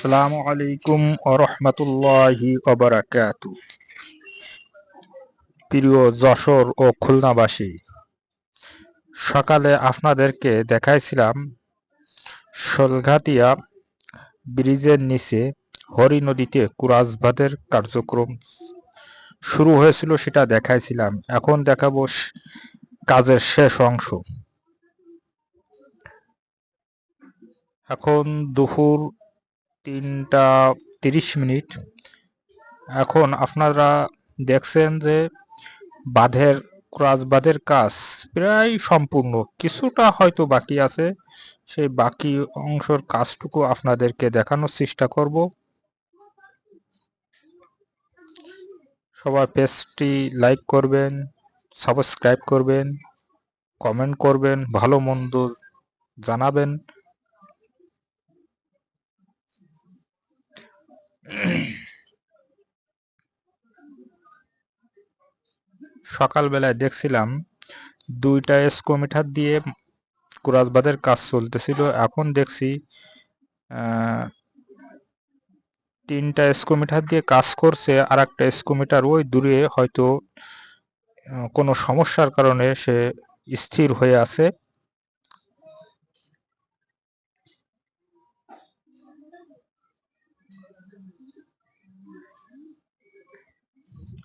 আসসালামু আলাইকুম ওয়া রাহমাতুল্লাহি ওয়া বারাকাতুহু। প্রিয় যশোর ও খুলনাবাসী, সকালে আপনাদেরকে দেখাইছিলাম শোলঘাটিয়া ব্রিজের নিচে হরি নদীতে কুরাজবাদের কার্যক্রম শুরু হয়েছিল, সেটা দেখাইছিলাম। এখন দেখাবো কাজের শেষ অংশ। এখন দুপুর 3টা 30 মিনিট। এখন আপনারা দেখছেন যে ক্রাস বাঁধের কাজ প্রায় সম্পূর্ণ, কিছুটা হয়তো বাকি আছে। সেই বাকি অংশের কাজটুকু আপনাদেরকে দেখানোর চেষ্টা করব। সবাই পেজটি লাইক করবেন, সাবস্ক্রাইব করবেন, কমেন্ট করবেন, ভালো মন্দ জানাবেন। সকালবেলায় দেখছিলাম 2টা স্কোমিটার দিয়ে কুরাজবাদের কাজ চলতেছিল। এখন দেখছি 3টা স্কোমিটার দিয়ে কাজ করছে, আর একটা স্কোমিটার ওই দূরে হয়তো কোনো সমস্যার কারণে সে স্থির হয়ে আছে।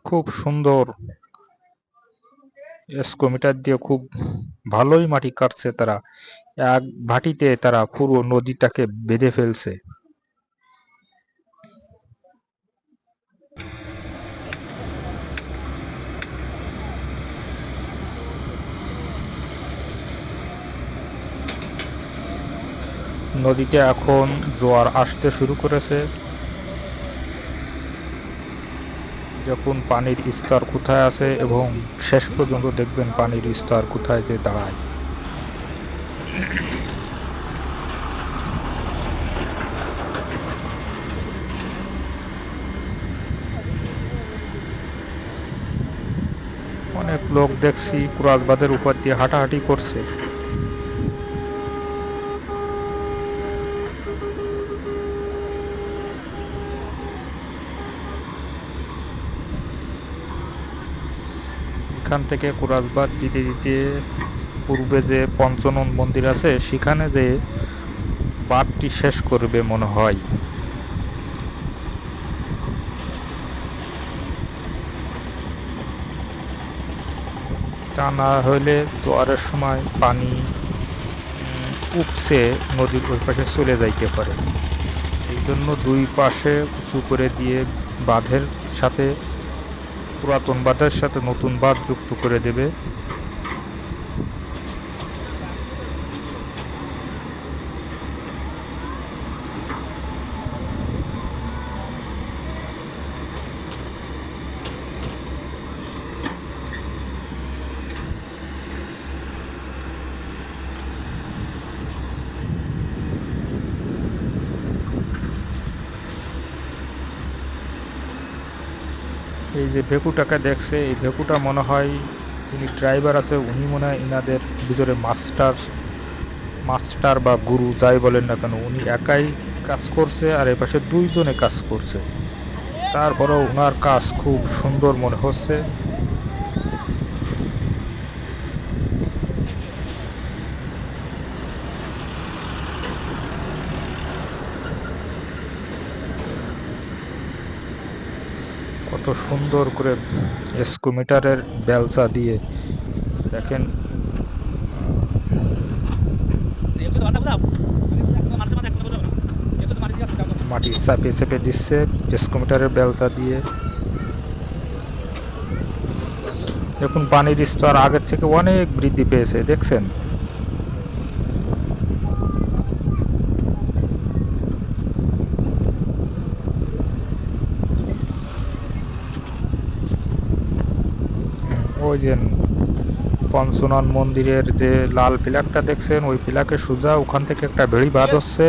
খুব সুন্দর স্কোমিটার দিয়ে খুব ভালোই মাটি কাটছে তারা। এক ভাটিতে তারা পুরো নদীটাকে বেঁধে ফেলছে। নদীতে এখন জোয়ার আসতে শুরু করেছে। দেখুন পানির স্তর কোথায় আছে এবং শেষ পর্যন্ত দেখবেন পানির স্তর কোথায় যে দাঁড়ায়। অনেক লোক দেখছি কুরাজবাদের উপর দিয়ে হাঁটাহাঁটি করছে। এখান থেকে কুরাজবাদ দিতে দিতে পূর্বে যে পঞ্চনন মন্দির আছে সেখানে যে বাঁধটি শেষ করবে মনে হয়। তা না হলে জোয়ারের সময় পানি উপচে নদীর ওই পাশে চলে যাইতে পারে। এই জন্য দুই পাশে উঁচু করে দিয়ে বাঁধের সাথে, পুরাতন বাঁধের সাথে নতুন বাঁধ যুক্ত করে দেবে। এই যে ভেকুটাকে দেখছে, এই ভেকুটা মনে হয় যিনি ড্রাইভার আছে উনি মনে হয় ইনাদের ভিতরে মাস্টার বা গুরু যাই বলেন না কেন, উনি একাই কাজ করছে আর এপাশে 2জনে কাজ করছে। তারপরেও ওনার কাজ খুব সুন্দর মনে হচ্ছে। কত সুন্দর করে স্কুমিটারের বেলচা দিয়ে দেখেন মাটি চাপে চেপে দিচ্ছে স্কুমিটারের বেলচা দিয়ে। দেখুন পানির স্তর আগের থেকে অনেক বৃদ্ধি পেয়েছে, দেখছেন। ওই যে পঞ্চনন মন্দিরের যে লাল পিলারটা দেখছেন, ওই পিলাকে সোজা ওখান থেকে একটা বেড়ি বাঁধ হচ্ছে।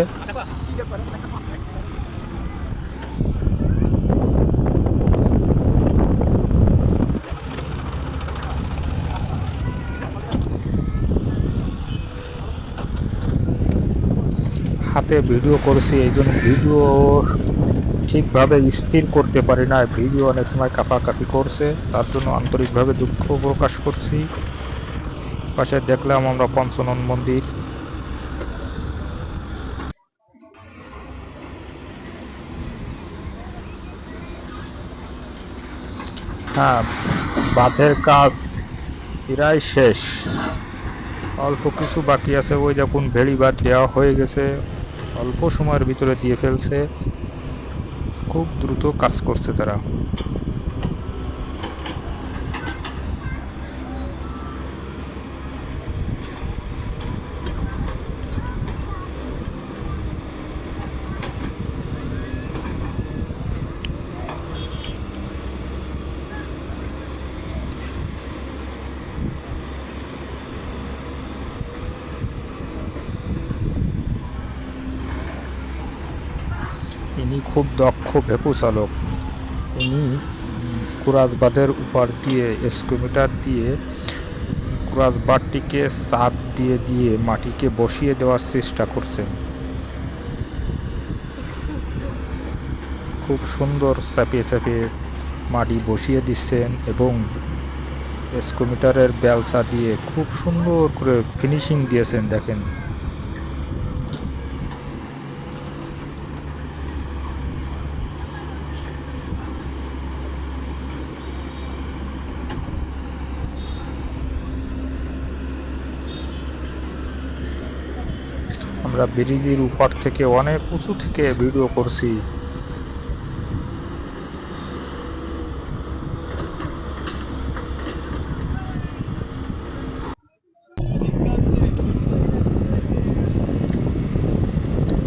হাতে ভিডিও করছি, এই জন্য ভিডিও ঠিকভাবে স্থির করতে পারি না, ভিডিও অনেক সময় কাঁপাকাঁপি করছে, তার জন্য আন্তরিকভাবে দুঃখ প্রকাশ করছি। পাশে দেখলাম আমরা পঞ্চনন মন্দির। হ্যাঁ, বাঁধের কাজ প্রায় শেষ, অল্প কিছু বাকি আছে। ওই যখন ভেড়িবাঁধ দেওয়া হয়ে গেছে, অল্প সময়ের ভিতরে দিয়ে ফেলছে, খুব দ্রুত কাজ করছে তারা। ইনি খুব দক্ষ ভেপু চালক। ইনি কুরাজ বাঁধের উপর দিয়ে এসকোমিটার দিয়ে কুরাজ বাঁধটিকে চাপ দিয়ে দিয়ে মাটিকে বসিয়ে দেওয়ার চেষ্টা করছেন। খুব সুন্দর চাপিয়ে চাপিয়ে মাটি বসিয়ে দিচ্ছেন এবং এসকোমিটারের বেলচা দিয়ে খুব সুন্দর করে ফিনিশিং দিয়েছেন, দেখেন। আমরা ব্রিজের উপর থেকে অনেক উঁচু থেকে ভিডিও করছি।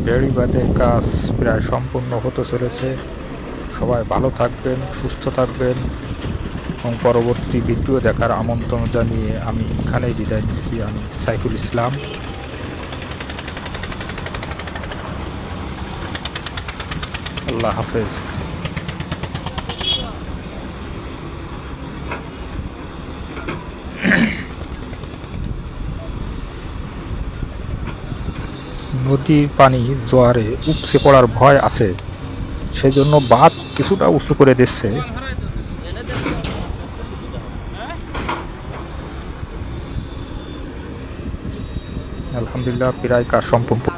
বেড়িবাঁধের কাজ প্রায় সম্পূর্ণ হতে চলেছে। সবাই ভালো থাকবেন, সুস্থ থাকবেন এবং পরবর্তী ভিডিও দেখার আমন্ত্রণ জানিয়ে আমি এখানেই বিদায় নিচ্ছি। আমি সাইফুল ইসলাম। আল্লাহ হাফেজ। নদীর পানি জোয়ারে উপচে পড়ার ভয় আছে, সেজন্য বাঁধ কিছুটা উঁচু করে দিচ্ছে। আলহামদুলিল্লাহ, প্রায় কাজ সম্পূর্ণ।